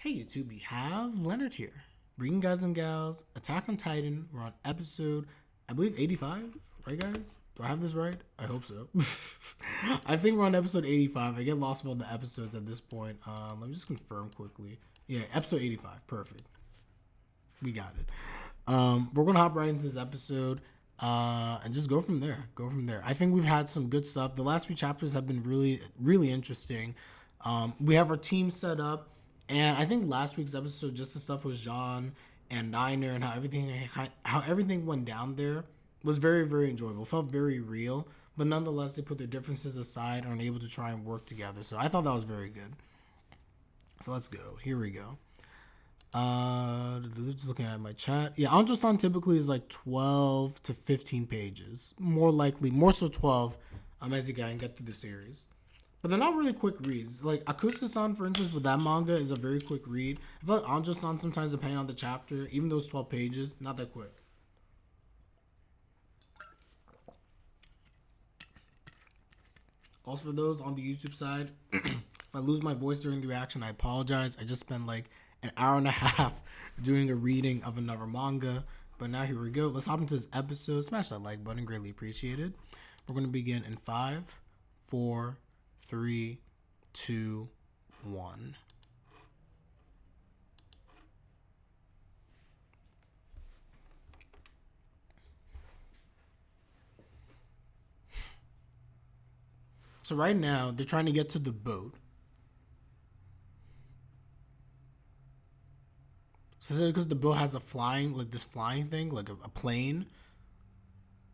Hey YouTube, we have Leonard here. Bringing guys and gals, Attack on Titan. We're on episode, I believe 85, right guys? Do I have this right? I hope so. I think we're on episode 85. I get lost with all the episodes at this point. Let me just confirm quickly. Yeah, episode 85. Perfect. We got it. We're gonna hop right into this episode and just go from there. I think we've had some good stuff. The last few chapters have been really interesting. We have our team set up, and I think last week's episode, just the stuff with Jean and Niner and how everything went down there was very enjoyable. Felt very real, but nonetheless, they put their differences aside and are able to try and work together. So I thought that was very good. So let's go. Here we go. Just looking at my chat. Yeah, Anjo-san typically is like 12 to 15 pages. More so 12 as you can get through the series. But they're not really quick reads. Like Akusa-san, for instance, with that manga is a very quick read. I feel like Anjo-san sometimes, depending on the chapter, even though it's 12 pages, not that quick. Also, for those on the YouTube side, if I lose my voice during the reaction, I apologize. I just spent like an hour and a half doing a reading of another manga. But now here we go. Let's hop into this episode. Smash that like button. Greatly appreciated. We're going to begin in 5, 4, 3, 2, 1. So right now, they're trying to get to the boat. So because the boat has this flying thing, like a plane,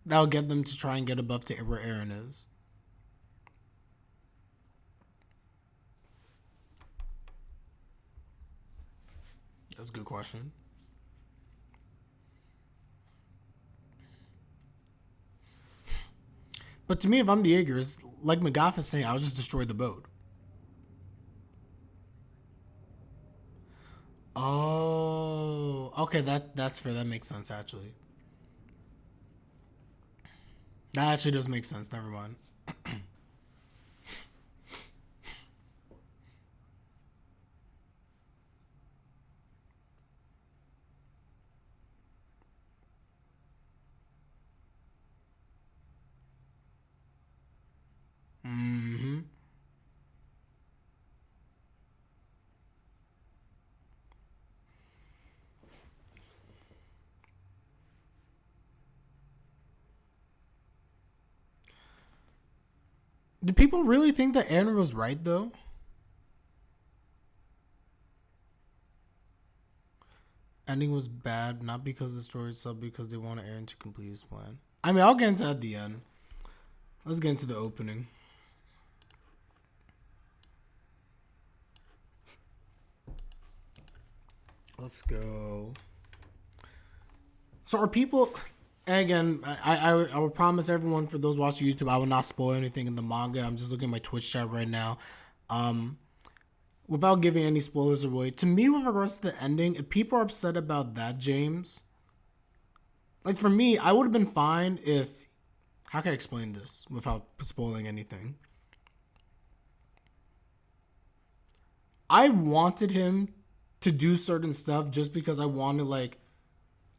that'll get them to try and get above to where Eren is. That's a good question. But to me, if I'm the Aegers, like McGoff is saying, I'll just destroy the boat. Oh, okay, that's fair. That makes sense, actually. That actually does make sense. Never mind. Mm-hmm. Do people really think that Aaron was right, though? Ending was bad, not because the story itself, because they wanted Aaron to complete his plan. I mean, I'll get into that at the end. Let's get into the opening. Let's go. So are people... And again, I will promise everyone, for those watching YouTube, I will not spoil anything in the manga. I'm just looking at my Twitch chat right now. Without giving any spoilers away, to me, with regards to the ending, if people are upset about that, James, like for me, I would have been fine if... How can I explain this without spoiling anything? I wanted him to do certain stuff just because I wanted, like...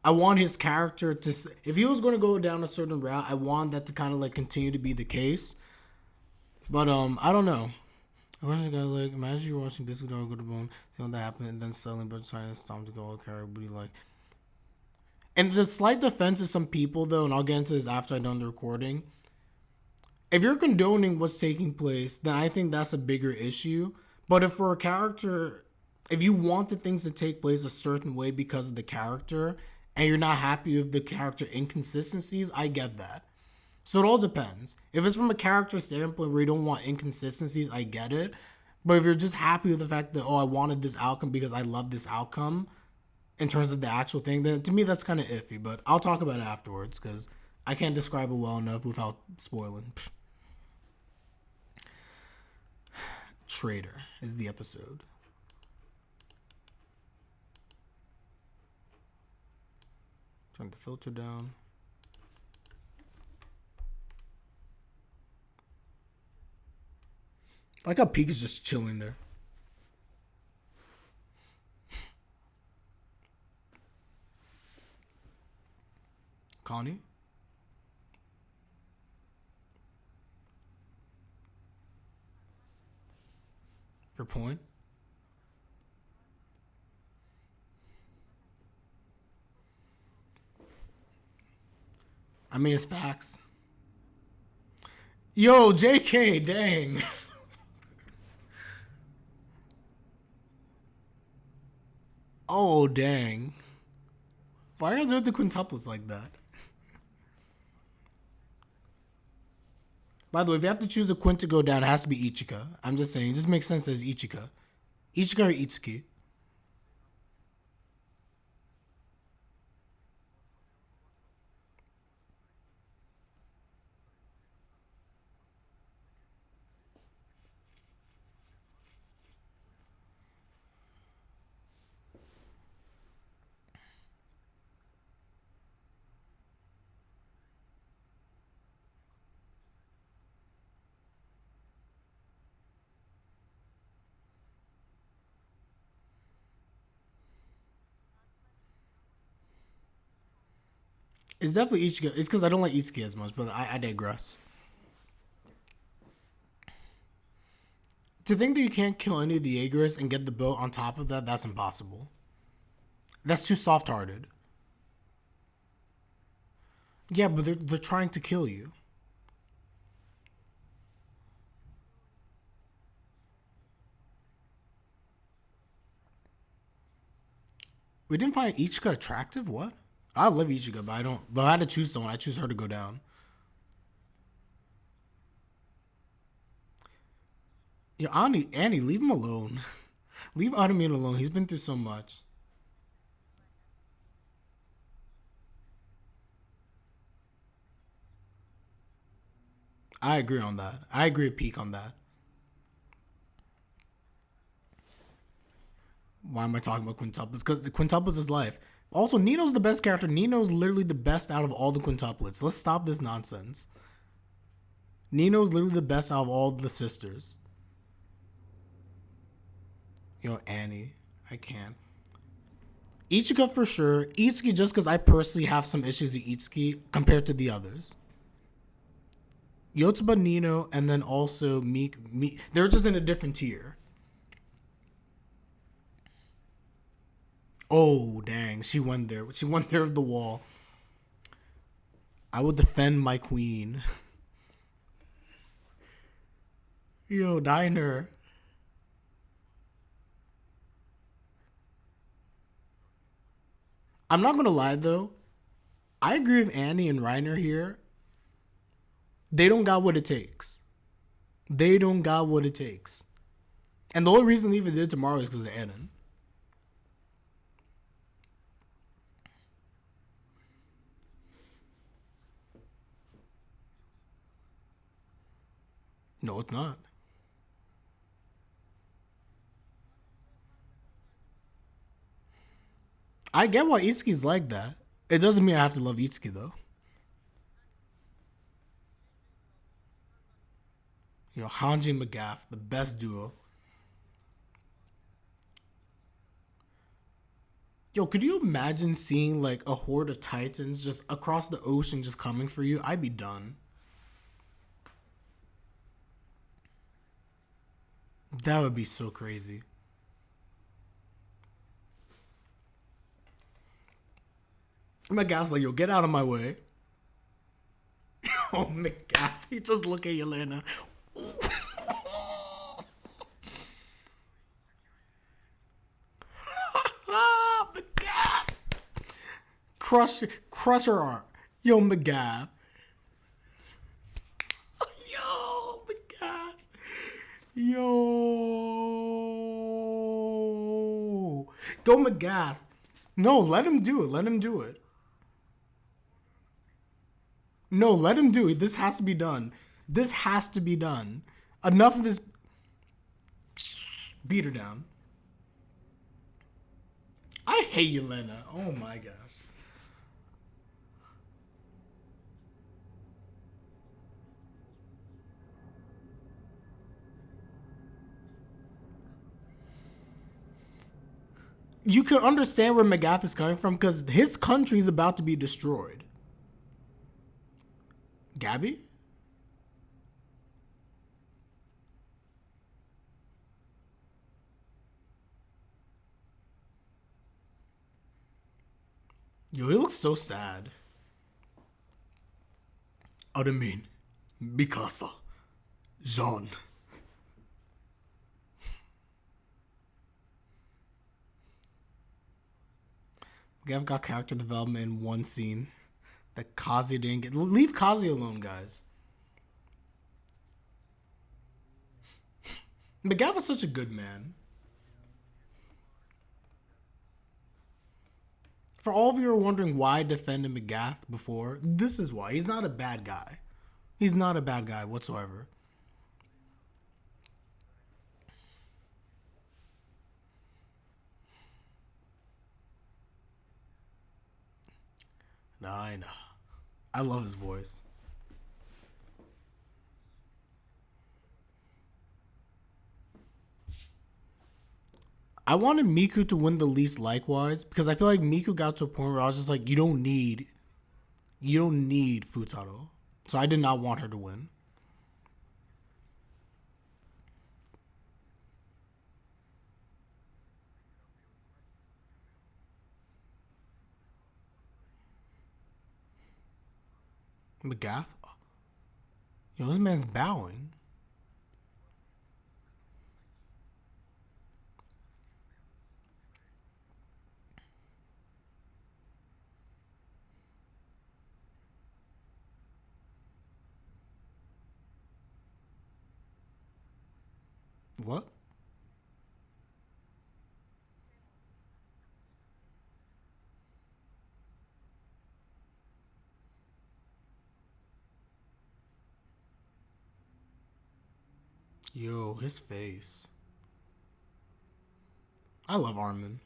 I want his character to... If he was going to go down a certain route, I want that to kind of, like, continue to be the case. But, I don't know. I watched a guy, like, imagine you're watching Biscuit Dog Go to Bone, see what that happened, and then suddenly but trying to stop to go, okay, everybody, like... And the slight defense of some people, though, and I'll get into this after I'm done the recording, if you're condoning what's taking place, then I think that's a bigger issue. But if for a character, if you wanted things to take place a certain way because of the character, and you're not happy with the character inconsistencies, I get that. So it all depends. If it's from a character standpoint where you don't want inconsistencies, I get it. But if you're just happy with the fact that, oh, I wanted this outcome because I love this outcome in terms of the actual thing, then to me that's kind of iffy. But I'll talk about it afterwards because I can't describe it well enough without spoiling. Traitor is the episode. Turn the filter down. I like how Peak is just chilling there. Connie? Your point? I mean, it's facts. Yo, JK, dang. Oh, dang. Why are you doing the quintuplets like that? By the way, if you have to choose a quint to go down, it has to be Ichika. I'm just saying, it just makes sense as Ichika. Ichika or Itsuki? It's definitely Ichika. It's because I don't like Itsuki as much, but I digress. To think that you can't kill any of the Jaegers and get the boat on top of that, that's impossible. That's too soft hearted. Yeah, but they're trying to kill you. We didn't find Ichika attractive? What? I love Ichika, but I don't. But if I had to choose someone, I choose her to go down. Yeah, Annie, leave him alone. Leave Armin alone. He's been through so much. I agree on that. I agree with Peak on that. Why am I talking about quintuplets? Because the quintuplets is life. Also, Nino's the best character. Nino's literally the best out of all the quintuplets. Let's stop this nonsense. Nino's literally the best out of all the sisters. You know, Annie. I can't. Ichika for sure. Itsuki just because I personally have some issues with Itsuki compared to the others. Yotsuba, Nino, and then also Me. They're just in a different tier. Oh, dang. She went there. She went there of the wall. I will defend my queen. Yo, Diner. I'm not going to lie, though. I agree with Annie and Reiner here. They don't got what it takes. They don't got what it takes. And the only reason they even did tomorrow is because of Eren. No, it's not. I get why Itsuki's like that. It doesn't mean I have to love Itsuki, though. You know, Hanji and McGaff, the best duo. Yo, could you imagine seeing like a horde of titans just across the ocean just coming for you? I'd be done. That would be so crazy. McGaff's like, yo, get out of my way. Oh, McGaff, he just look at Yelena. McGaff. Crush her arm. Yo, McGaff. Yo, McGaff. Yo. Go, McGaff. No, let him do it. Let him do it. No, let him do it. This has to be done. This has to be done. Enough of this. Beat her down. I hate Yelena. Oh my gosh. You can understand where McGath is coming from because his country is about to be destroyed. Gabby? Yo, he looks so sad. Armin, Mikasa, Jean. Gav got character development in one scene that Kazi didn't get. Leave Kazi alone, guys. But Gav is such a good man. For all of you who are wondering why I defended McGath before, this is why. He's not a bad guy. He's not a bad guy whatsoever. Nah, I know. I love his voice. I wanted Miku to win the least likewise because I feel like Miku got to a point where I was just like, you don't need Futaro. So I did not want her to win. McGath? Yo, this man's bowing. What? Yo, his face. I love Armin.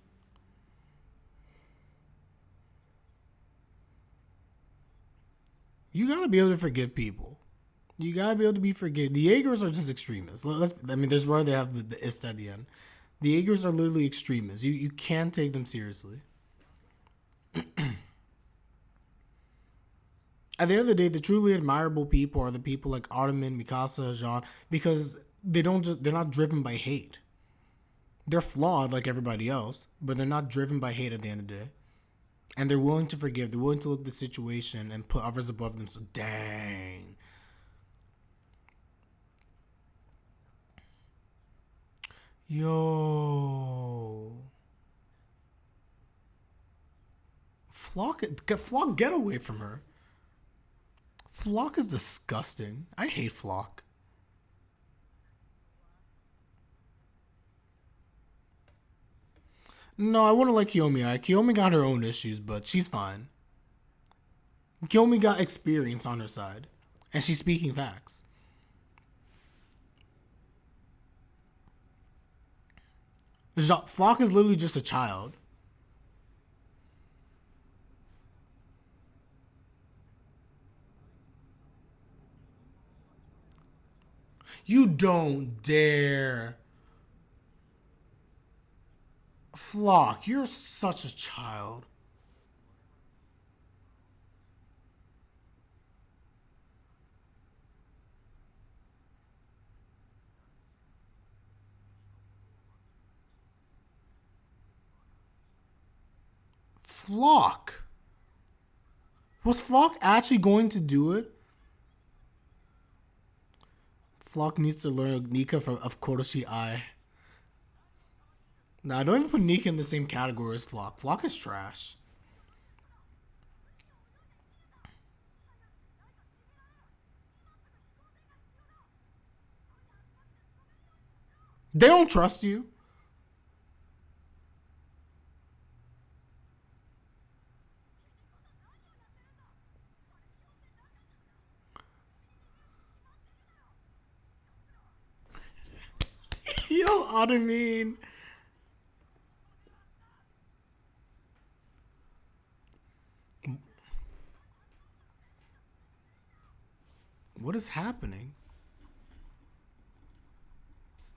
You gotta be able to forgive people. You gotta be able to be forgiven. The Jaegers are just extremists. I mean, there's where they have the ist at the end. The Jaegers are literally extremists. You can't take them seriously. At the end of the day, the truly admirable people are the people like Armin, Mikasa, Jean, because they're not driven by hate. They're flawed like everybody else, but they're not driven by hate at the end of the day. And they're willing to forgive. They're willing to look at the situation and put others above them. So dang. Yo. Flock, get away from her. Flock is disgusting. I hate Flock. No, I wouldn't like Kiyomi. Kiyomi got her own issues, but she's fine. Kiyomi got experience on her side, and she's speaking facts. Flock is literally just a child. You don't dare. Flock, you're such a child. Flock. Was Flock actually going to do it? Flock needs to learn Nika of Koroshi Ai. Nah, don't even put Nika in the same category as Flock. Flock is trash. They don't trust you. You know what I mean? What is happening?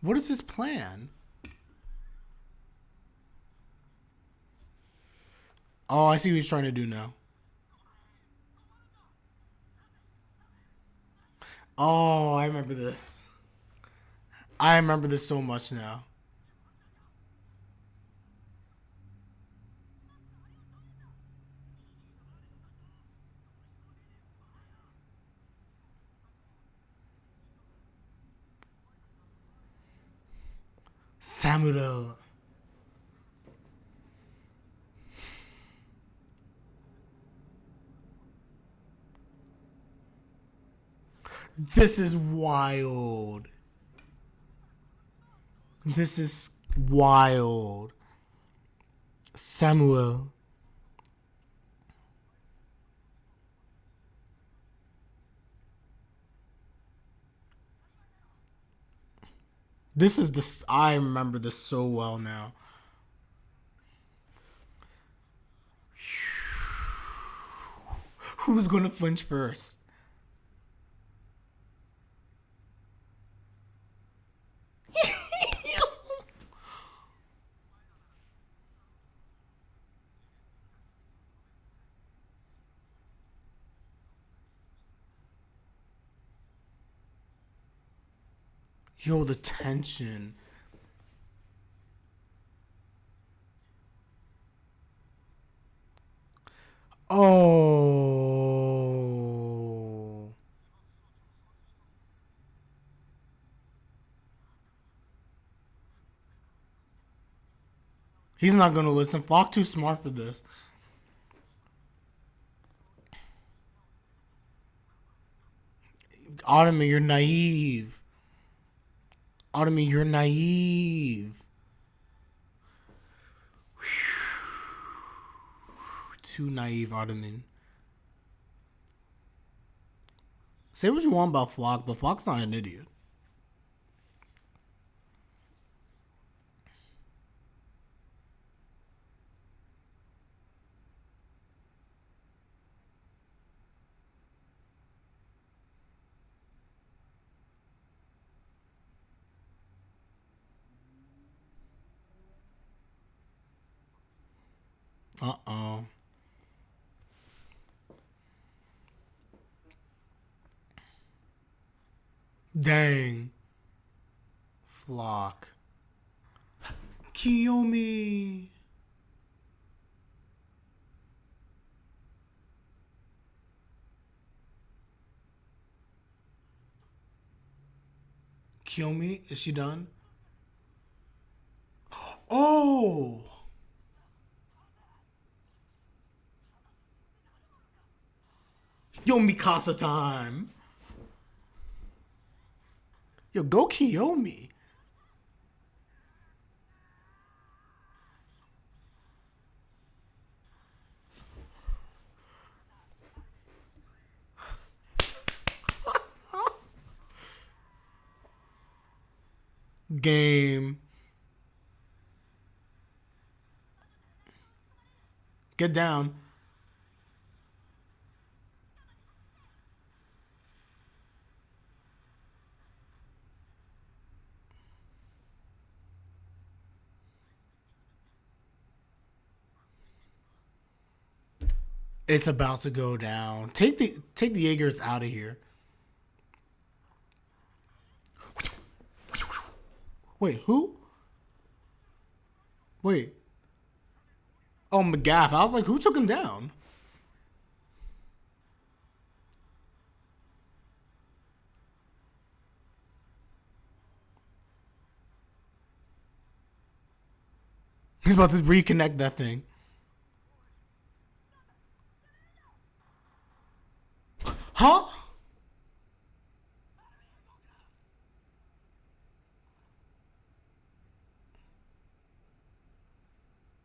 What is his plan? Oh, I see what he's trying to do now. Oh, I remember this. I remember this so much now. Samuel. This is wild. This is wild. Samuel. This is this. I remember this so well now. Who's gonna flinch first? Yo, the tension. Oh. He's not gonna listen. Flock too smart for this. Ottoman, you're naive. Ottoman, you're naive. Too naive, Ottoman. Say what you want about Flock, but Flock's not an idiot. Uh-oh. Dang. Flock. Kiyomi. Kiyomi, is she done? Oh! Yo, Mikasa time. Yo, go Kiyomi. Game. Get down. It's about to go down. Take the Jaegers out of here. Wait, who? Wait. Oh, McGaff. I was like, who took him down? He's about to reconnect that thing. Huh?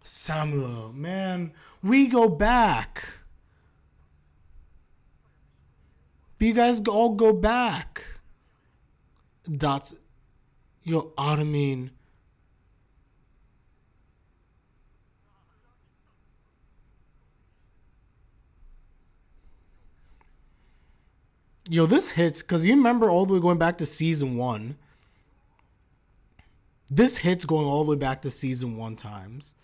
Samuel, man, we go back. But you guys all go back. Dots. Yo, Ottoman. Yo, this hits because you remember all the way going back to season one. This hits going all the way back to season one times.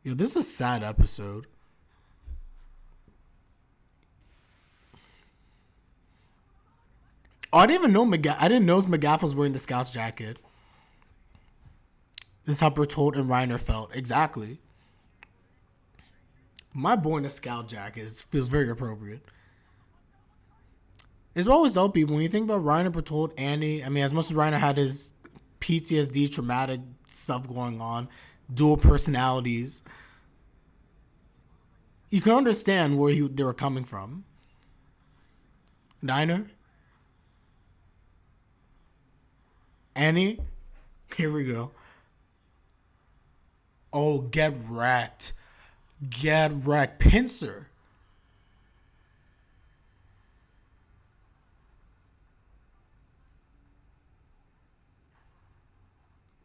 Yo, this is a sad episode. Oh, I didn't even know I didn't know McGaff was wearing the Scout's jacket. This is how Berthold and Reiner felt. Exactly. My boy in a Scout jacket feels very appropriate. It's always dope, people. When you think about Reiner, Berthold, Annie, I mean, as much as Reiner had his PTSD, traumatic stuff going on, dual personalities, you can understand where they were coming from. Niner, Annie, here we go. Oh, get wrecked. Get wrecked. Pincer.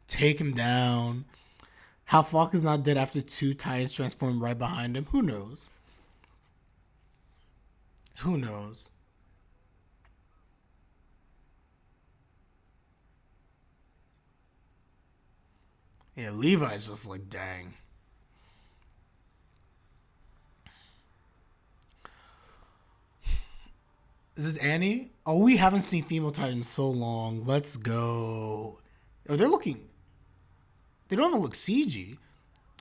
Take him down. How Falk is not dead after two Titans transform right behind him? Who knows? Who knows? Yeah, Levi's just like, dang. Is this Annie? Oh, we haven't seen female Titan in so long. Let's go. Oh, they're looking. They don't even look CG.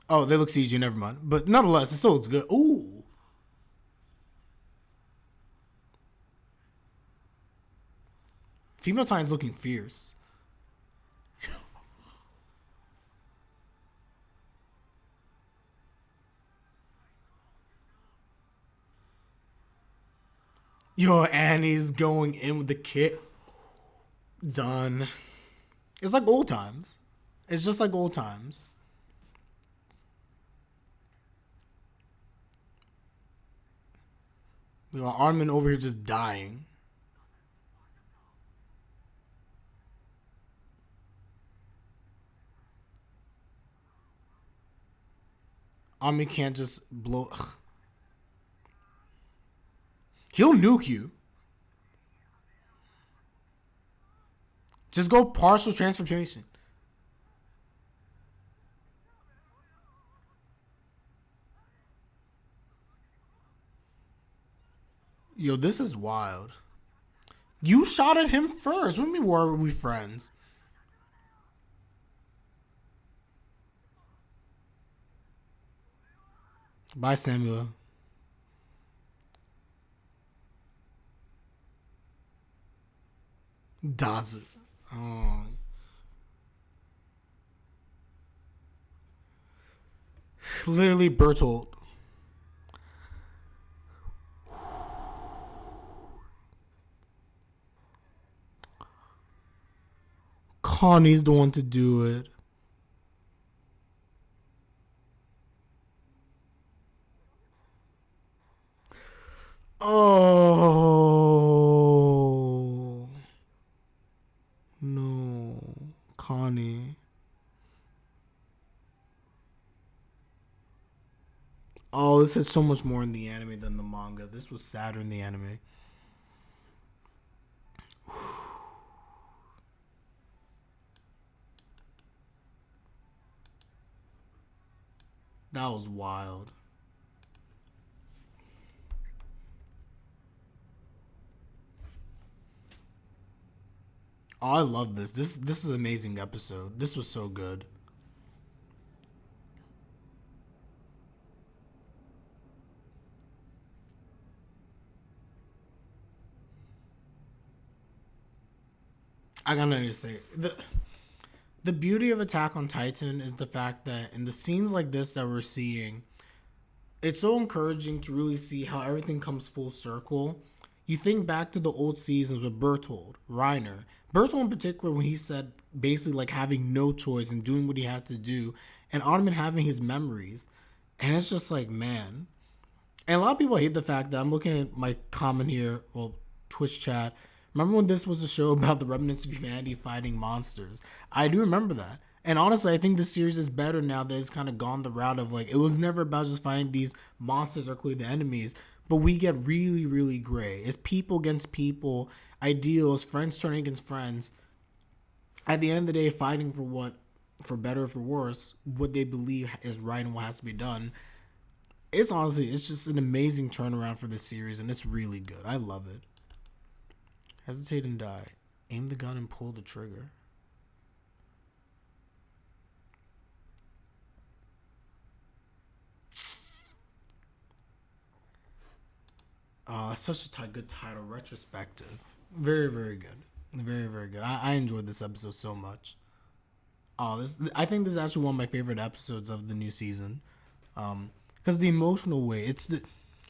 Oh, they look CG. Never mind. But nonetheless, it still looks good. Ooh. Female Titan's looking fierce. Yo, Annie's going in with the kit. Done. It's like old times. It's just like old times. Yo, Armin over here just dying. Armin can't just blow. Ugh. He'll nuke you. Just go partial transformation. Yo, this is wild. You shot at him first. When were we friends? Bye, Samuel. Does it? Oh. Literally Berthold. Connie's the one to do it. Oh. No. Connie. Oh, this is so much more in the anime than the manga. This was sadder in the anime. That was wild. Oh, I love this. This is an amazing episode. This was so good. I gotta say the beauty of Attack on Titan is the fact that in the scenes like this that we're seeing, it's so encouraging to really see how everything comes full circle. You think back to the old seasons with Berthold, Reiner, Berthold in particular, when he said basically like having no choice and doing what he had to do, and Armin having his memories, and it's just like, man. And a lot of people hate the fact that I'm looking at my comment here, well, Twitch chat. Remember when this was a show about the remnants of humanity fighting monsters? I do remember that. And honestly, I think this series is better now that it's kind of gone the route of like, it was never about just finding these monsters or clearly the enemies, but we get really, really gray. It's people against people, ideals, friends turning against friends. At the end of the day, fighting for what, for better or for worse, what they believe is right and what has to be done. It's honestly, it's just an amazing turnaround for this series, and it's really good. I love it. Hesitate and die. Aim the gun and pull the trigger. That's such a good title. Retrospective. Very, very good. Very, very good. I enjoyed this episode so much. I think this is actually one of my favorite episodes of the new season. Because the emotional way,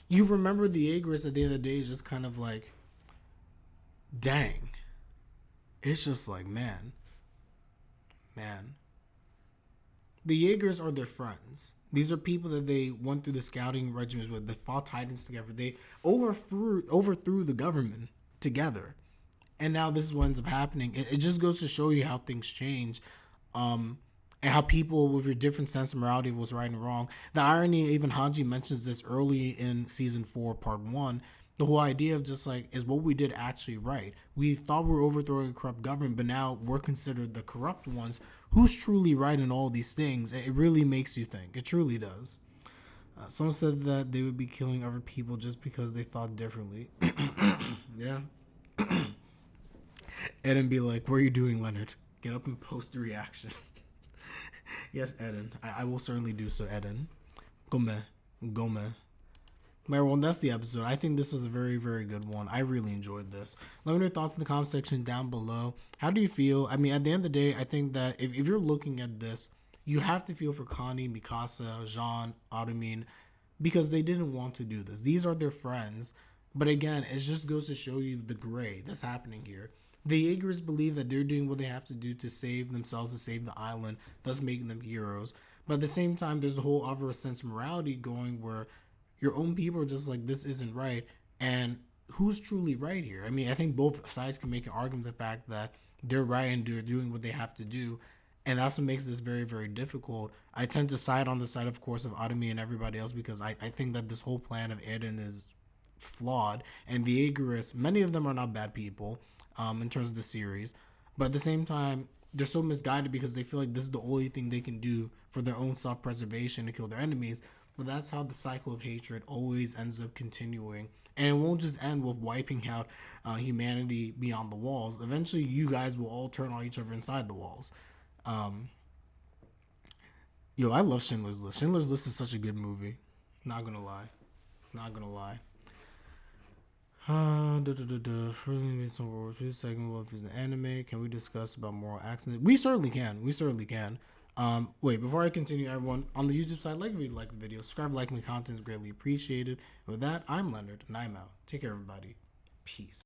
you remember the Aegis at the end of the day is just kind of like, dang. It's just like, man. The Jaegers are their friends. These are people that they went through the scouting regiments with. They fought Titans together. They overthrew the government together. And now this is what ends up happening. It just goes to show you how things change. And how people with your different sense of morality of what's right and wrong. The irony, even Hanji mentions this early in season 4, part 1. The whole idea of just like, is what we did actually right? We thought we were overthrowing a corrupt government, but now we're considered the corrupt ones. Who's truly right in all these things? It really makes you think. It truly does. Someone said that they would be killing other people just because they thought differently. Yeah. Eden be like, what are you doing, Leonard? Get up and post a reaction. Yes, Eden. I will certainly do so, Eden. Gome. Everyone, that's the episode. I think this was a very, very good one. I really enjoyed this. Let me know your thoughts in the comment section down below. How do you feel? I mean, at the end of the day, I think that if you're looking at this, you have to feel for Connie, Mikasa, Jean, Armin, because they didn't want to do this. These are their friends. But again, it just goes to show you the gray that's happening here. The Jaegers believe that they're doing what they have to do to save themselves, to save the island, thus making them heroes. But at the same time, there's a whole other sense of morality going where your own people are just like, this isn't right. And who's truly right here? I mean, I think both sides can make an argument the fact that they're right and they're doing what they have to do. And that's what makes this very, very difficult. I tend to side on the side, of course, of Armin and everybody else because I think that this whole plan of Eren is flawed. And the Aegis, many of them are not bad people in terms of the series. But at the same time, they're so misguided because they feel like this is the only thing they can do for their own self-preservation to kill their enemies. But that's how the cycle of hatred always ends up continuing. And it won't just end with wiping out humanity beyond the walls. Eventually, you guys will all turn on each other inside the walls. I love Schindler's List. Schindler's List is such a good movie. Not gonna lie. Further based on World War II segment, what is an anime? Can we discuss about moral accidents? We certainly can. Wait, before I continue, everyone, on the YouTube side, if you like the video, subscribe, like my content is greatly appreciated. With that, I'm Leonard, and I'm out. Take care, everybody. Peace.